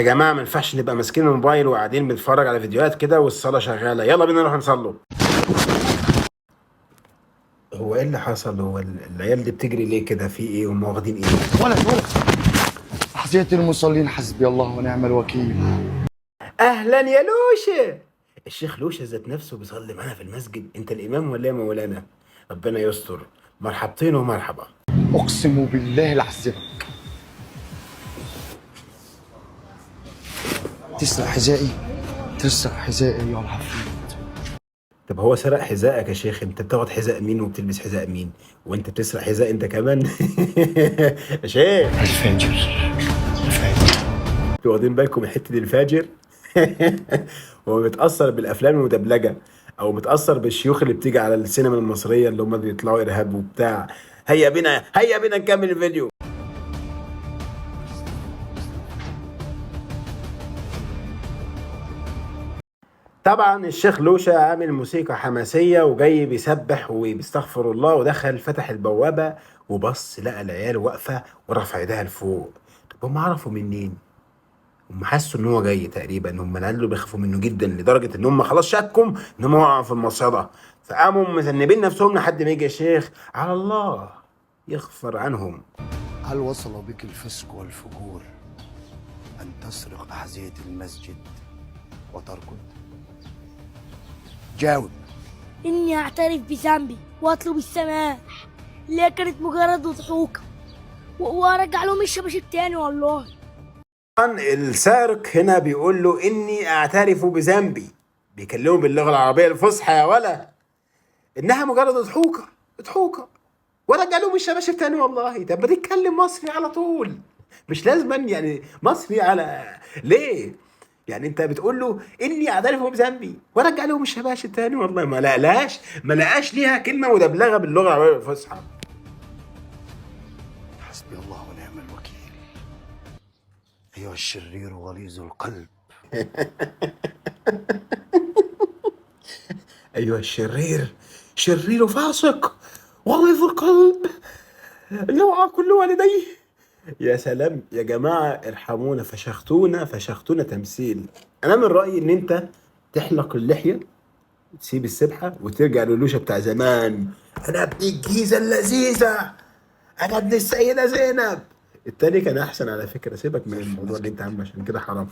يا جماعة ما ينفعش نبقى ماسكين الموبايل وقاعدين بنتفرج على فيديوهات كده والصلاة شغالة. يلا بينا نروح نصلوا. هو ايه اللي حصل؟ هو العيال دي بتجري ليه كده؟ في ايه؟ هم واخدين ايه؟ ولا حسيت المصلين حسبي الله ونعم الوكيل. اهلا يا لوشة. الشيخ لوشة ذات نفسه بيصلي معانا في المسجد. انت الامام ولا يا مولانا؟ ربنا يستر. مرحبتين ومرحبا. اقسم بالله لعذبك. تسرق حذائي، تسرق حذائي يا العفريت. طب هو سرق حذائك يا شيخ؟ انت بتاخد حذاء مين وبتلبس حذاء مين؟ وانت بتسرق حذاء انت كمان؟ يا شيخ الفاجر انتوا واخدين بالكم من حته الفاجر؟ هو متاثر بالافلام المدبلجه او متاثر بالشيوخ اللي بتيجي على السينما المصريه اللي هم بيطلعوا ارهاب وبتاع. هيا بينا هيا بينا نكمل الفيديو. طبعا الشيخ لوشة عامل موسيقى حماسية وجاي بيسبح وبيستغفر الله، ودخل فتح البوابة وبص لقى العيال واقفة ورفع ايديها لفوق. طب هم عرفوا منين؟ هم حسوا ان هو جاي تقريبا. هم العيال دول بيخافوا منه جدا لدرجة ان هم خلاص شكوا ان هم وقعوا في المصيدة، فقاموا مذنبين نفسهم لحد ما يجي الشيخ على الله يغفر عنهم. هل وصل بك الفسق والفجور أن تسرق أحذية المسجد وتركض؟ جاوب. إني أعترف بذنبي وأطلب السماح، اللي هي كانت مجرد ضحوكة، وأرجع لهم الشباشب تاني والله. طبعا السارق هنا بيقول له اني اعترف بذنبي، بيكلمه باللغة العربية الفصحى يا ولا، انها مجرد ضحوكة ضحوكة، ورجع لهم الشباشب تاني والله. طب ما تتكلم مصري على طول، مش لازما يعني مصري على ليه؟ يعني انت بتقول له اني اعترف بذنبي ورجع لهم الشباشب تاني والله. ما لقاش ليها كلمه مدبلغه باللغه العربيه الفصحى. حسبي الله ونعم الوكيل. أيها الشرير غليظ القلب. ايها الشرير، شرير فاسق وغليظ القلب، لوعى كل والديه. يا سلام يا جماعه، ارحمونا، فشختونا تمثيل. انا من رايي ان انت تحلق اللحيه، تسيب السبحه وترجع للوشه بتاع زمان. انا ابن الجيزه اللذيذه، انا ابن السيده زينب. التاني كان احسن على فكره. سيبك من الموضوع اللي انت عامله عشان كده حرام.